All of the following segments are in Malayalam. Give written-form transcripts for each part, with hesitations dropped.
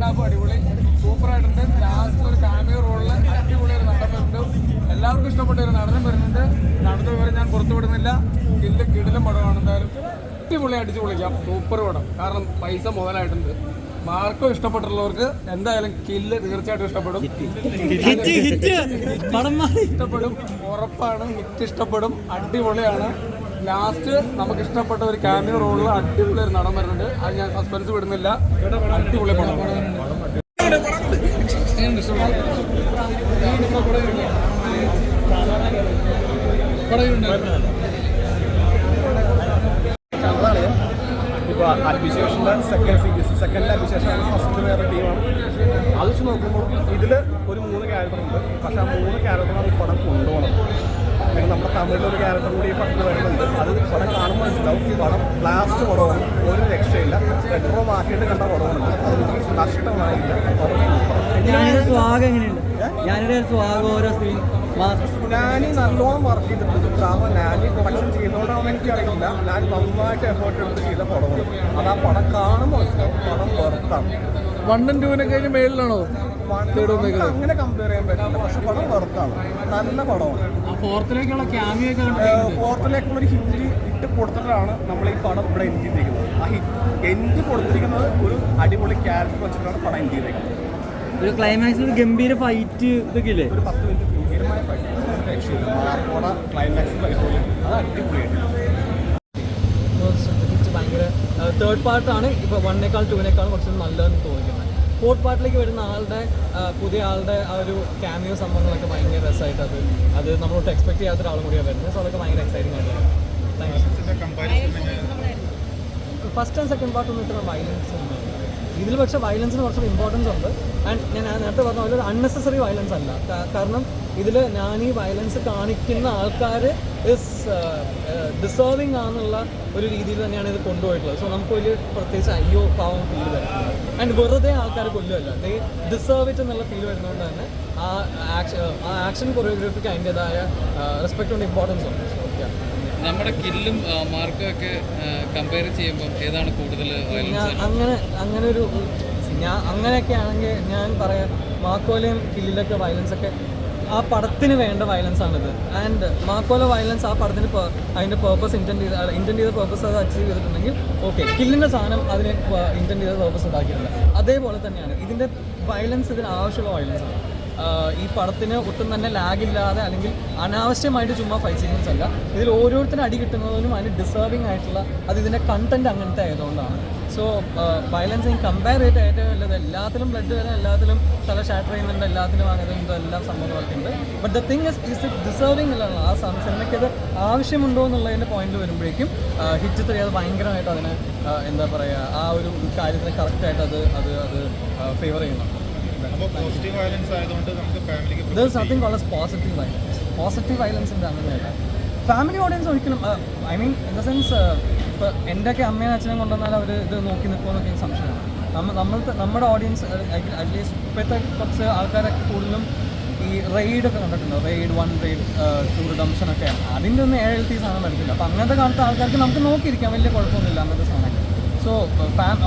സെക്കൻഡ് ഹാഫ് അടിപൊളി സൂപ്പറായിട്ടുണ്ട്. ലാസ്റ്റ് ഒരു ക്യാമിയോ റോളിൽ അടിപൊളി ഒരു നടൻ വരുന്നുണ്ട്. എല്ലാവർക്കും ഇഷ്ടപ്പെട്ട ഒരു നടനും വരുന്നുണ്ട്. നടന്ന വിവരം ഞാൻ പുറത്തു വിടുന്നില്ല. കിടിലം പടമാണ്. എന്തായാലും അടിപൊളി അടിച്ചു പൊളിക്കാം. സൂപ്പർ പടം. കാരണം പൈസ മുതലായിട്ടുണ്ട്. മാർക്കോ ഇഷ്ടപ്പെട്ടുള്ളവർക്ക് എന്തായാലും കില്ല് തീർച്ചയായിട്ടും ഇഷ്ടപ്പെടും. ഇഷ്ടപ്പെടും, ഉറപ്പാണ്. ഹിറ്റ് ഇഷ്ടപ്പെടും. അടിപൊളിയാണ്. ലാസ്റ്റ് നമുക്ക് ഇഷ്ടപ്പെട്ട ഒരു ക്യാമിയോ റോളിൽ അടിപൊളി ഒരു നടൻ വരുന്നുണ്ട്. അത് ഞാൻ സസ്പെൻസ് വിടുന്നില്ല. അടിപൊളി പടമാണ്. ഇപ്പോൾ അഡ്മിനിസ്ട്രേഷൻ്റെ സെക്കൻഡ് അഡ്മിനിസ്ട്രേഷൻ ഫസ്റ്റ് വേറെ ടീമാണ്. അത് വെച്ച് നോക്കുമ്പോൾ ഇതിൽ ഒരു 3 ക്യാരക്ടറുണ്ട്. പക്ഷേ ആ 3 ക്യാരക്ടറാണ് ഈ പടം കൊണ്ടുപോകണം. പിന്നെ നമ്മുടെ തമിഴിലൊരു ക്യാരക്ടർ കൂടി ഈ പടത്തിൽ വരുന്നുണ്ട്. അത് പടം കാണുമ്പോൾ മനസ്സിലാവും. ഈ പടം ലാസ്റ്റ് പടമാണ്. ഒരു രക്ഷയില്ല. റെട്രോ മാറ്റിയിട്ട് കണ്ട പടമാണ്. അത് നഷ്ടമായില്ല. ഞാൻ നല്ലോണം വർക്ക് ചെയ്തിട്ടുണ്ട്. കാരണം ഞാൻ പ്രൊഡക്ഷൻ ചെയ്തുകൊണ്ടാണെന്ന് എനിക്കറിയില്ല. ഞാൻ നന്നായിട്ട് എഫേർട്ട് എടുത്ത് ചെയ്ത പടമാണ്. അത് ആ പടം കാണുമ്പോൾ മനസ്സിലാവും. പടം വെറുത്താണ്. 1 and 2 കഴിഞ്ഞ് മേളിലാണോ? അങ്ങനെ കമ്പയർ ചെയ്യാൻ പറ്റില്ല. പക്ഷെ പടം വെറുത്താണ്. നല്ല പടമാണ്. ഫോർത്തിലേക്കുള്ള ഫോർത്തിലേക്കുള്ള ഒരു ഹിറ്റ് ഇട്ട് കൊടുത്തിട്ടാണ് നമ്മൾ ഈ പടം ഇവിടെ എൻഡ് ചെയ്തിരിക്കുന്നത്. ആ എൻഡ് കൊടുത്തിരിക്കുന്നത് ഒരു അടിപൊളി ക്യാരക്ടർ വെച്ചിട്ടാണ് പടം എൻഡ് ചെയ്തിരിക്കുന്നത്. ഒരു ക്ലൈമാക്സിൽ ഒരു ഗംഭീര ഫൈറ്റ് ഇതൊക്കെ ഇല്ലേ? ഒരു 10 മിനിറ്റ് ഗംഭീരമായ ഫൈറ്റ്. മാർക്കോട ക്ലൈമാക്സ് ഫൈറ്റ് അത് അടിപൊളിയായിട്ട്. ഭയങ്കര തേർഡ് പാർട്ടാണ് ഇപ്പോൾ 1നേക്കാൾ 2നേക്കാളും കുറച്ച് നല്ലതെന്ന് തോന്നിക്കുന്നത്. ഫോർത്ത് പാർട്ടിലേക്ക് വരുന്ന പുതിയ ആളുടെ ആ ഒരു ക്യാമിയോ സംഭവങ്ങളൊക്കെ ഭയങ്കര രസമായിട്ട് അത് നമ്മളോട്ട് എക്സ്പെക്ട് ചെയ്യാത്ത ഒരാളും കൂടിയാണ് വരുന്നത്. സോ അതൊക്കെ ഭയങ്കര എക്സൈറ്റിംഗ് ആയിട്ടാണ്. ഫസ്റ്റ് ആൻഡ് സെക്കൻഡ് പാർട്ടൊന്നും ഇത്ര വയലൻസ് ഉണ്ട് ഇതിൽ. പക്ഷേ വയലൻസിന് കുറച്ചൊരു ഇമ്പോർട്ടൻസ് ഉണ്ട്. ആൻഡ് ഞാൻ നേരത്തെ പറഞ്ഞ പോലെ ഒരു അൺനെസസറി വയലൻസ് അല്ല. കാരണം ഇതിൽ ഞാൻ ഈ വയലൻസ് കാണിക്കുന്ന ആൾക്കാർ ഡിസേർവിങ് ആണെന്നുള്ള ഒരു രീതിയിൽ തന്നെയാണ് ഇത് കൊണ്ടുപോയിട്ടുള്ളത്. സോ നമുക്ക് വലിയ പ്രത്യേകിച്ച് അയ്യോ പാവം ഫീൽ വരുന്നത്. ആൻഡ് വെറുതെ ആൾക്കാർ കൊല്ലുമല്ല, ദേ ഡിസേർവ് ഇറ്റ് എന്നുള്ള ഫീൽ വരുന്നതുകൊണ്ട് തന്നെ ആ ആക്ഷൻ കൊറിയോഗ്രാഫിക്ക് അതിൻ്റെതായ റെസ്പെക്റ്റ് കൊണ്ട് ഇമ്പോർട്ടൻസ് ഉണ്ട്. നമ്മുടെ കില്ലും മാർക്കും ഒക്കെ കമ്പയർ ചെയ്യുമ്പോൾ ഏതാണ് കൂടുതൽ? അങ്ങനെയൊക്കെ ആണെങ്കിൽ ഞാൻ പറയാം മാക്കോലയും കില്ലിലൊക്കെ വയലൻസ് ഒക്കെ ആ പടത്തിന് വേണ്ട വയലൻസ് ആണിത്. ആൻഡ് മാക്കോല വയലൻസ് ആ പടത്തിന് അതിൻ്റെ പേർപ്പസ് ഇൻറ്റൻഡ് ചെയ്ത പേർപ്പസ് അത് അച്ചീവ് ചെയ്തിട്ടുണ്ടെങ്കിൽ ഓക്കെ. കില്ലിൻ്റെ സാധനം അതിന് ഇൻറ്റൻഡ് ചെയ്ത പേർപ്പസ് ഉണ്ടാക്കിയിട്ടില്ല. അതേപോലെ തന്നെയാണ് ഇതിൻ്റെ വയലൻസ്. ഇതിന് ആവശ്യമുള്ള വയലൻസ് ആണ്. ഈ പടത്തിന് ഒട്ടും തന്നെ ലാഗില്ലാതെ അല്ലെങ്കിൽ അനാവശ്യമായിട്ട് ചുമ്മാ ഫൈറ്റ് സീക്വൻസ് അല്ല. ഇതിൽ ഓരോരുത്തരും അടി കിട്ടുന്നതിനും അതിന് ഡിസേർവിങ് ആയിട്ടുള്ള അത് ഇതിൻ്റെ കണ്ടന്റ് അങ്ങനത്തെ ആയതുകൊണ്ടാണ്. സോ വയലൻസ് കമ്പയർ ചെയ്തിട്ട് ഏറ്റവും നല്ലത് എല്ലാത്തിലും ബ്ലഡ് വരാൻ, എല്ലാത്തിലും തല ഷാറ്റർ ചെയ്യുന്നുണ്ട്, എല്ലാത്തിലും അങ്ങനെ എല്ലാം സംഭവങ്ങളൊക്കെ ഉണ്ട്. But the thing is it deserving അല്ല. ആ സിനിമയ്ക്ക് അത് ആവശ്യമുണ്ടോ എന്നുള്ളതിൻ്റെ പോയിന്റ് വരുമ്പോഴേക്കും ഹിറ്റ് 3 അത് ഭയങ്കരമായിട്ട് അതിനെ എന്താ പറയുക ആ ഒരു കാര്യത്തിന് കറക്റ്റായിട്ട് അത് ഫേവർ ചെയ്യുന്നുണ്ട്. There's nothing called as positive violence. Positive violence ഉണ്ട് അങ്ങനെയല്ല. ഫാമിലി ഓഡിയൻസ് ഒരിക്കലും I mean in the sense ഇപ്പോൾ എൻ്റെയൊക്കെ അമ്മയും അച്ഛനും കൊണ്ടുവന്നാൽ അവർ ഇത് നോക്കി നിൽക്കുമെന്നൊക്കെ എനിക്ക് സംശയമാണ്. നമ്മുടെ ഓഡിയൻസ് അറ്റ്ലീസ്റ്റ് ഇപ്പോഴത്തെ കുറച്ച് ആൾക്കാരൊക്കെ കൂടുതലും ഈ റെയ്ഡൊക്കെ കണ്ടിട്ടുണ്ട്. റെയ്ഡ് 1, റെയ്ഡ് 2, റിഡംഷൻ ഒക്കെ. അതിൻ്റെ ഒന്നും ALT സാധനം വരുന്നില്ല. അപ്പോൾ അങ്ങനത്തെ കാലത്ത് ആൾക്കാർക്ക് നമുക്ക് നോക്കിയിരിക്കാം, വലിയ കുഴപ്പമൊന്നുമില്ല അങ്ങനത്തെ സാധനങ്ങൾ. സോ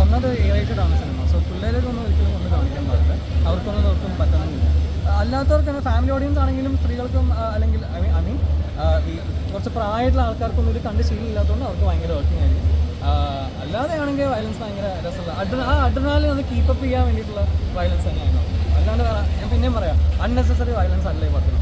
ഒന്നത് A-rated ആണ് സിനിമ. സോ പിള്ളേരൊന്നും ഒരിക്കലും ഒന്ന് കാണിക്കാൻ പാടില്ല. അവർക്കൊന്നും പറ്റണമെന്നില്ല. അല്ലാത്തവർക്ക് ഫാമിലി ഓഡിയൻസ് ആണെങ്കിലും സ്ത്രീകൾക്കും അല്ലെങ്കിൽ ഐ മീൻ ഈ കുറച്ച് പ്രായമായിട്ടുള്ള ആൾക്കാർക്കൊന്നും ഇത് കണ്ട് ശീലമില്ലാത്തതുകൊണ്ട് അവർക്ക് ഭയങ്കര വർക്കിംഗ് ആയിരിക്കും. അല്ലാതെ ആണെങ്കിൽ വയലൻസ് ഭയങ്കര രസമുള്ള അഡ്രിനാലിൻ ഒന്ന് കീപ്പപ്പ് ചെയ്യാൻ വേണ്ടിയിട്ടുള്ള വയലൻസ് തന്നെയാണ്. അല്ലാണ്ട് ഞാൻ പിന്നെയും പറയാം അൺനെസസറി വയലൻസ് അല്ലേ ഈ പടത്തിൽ.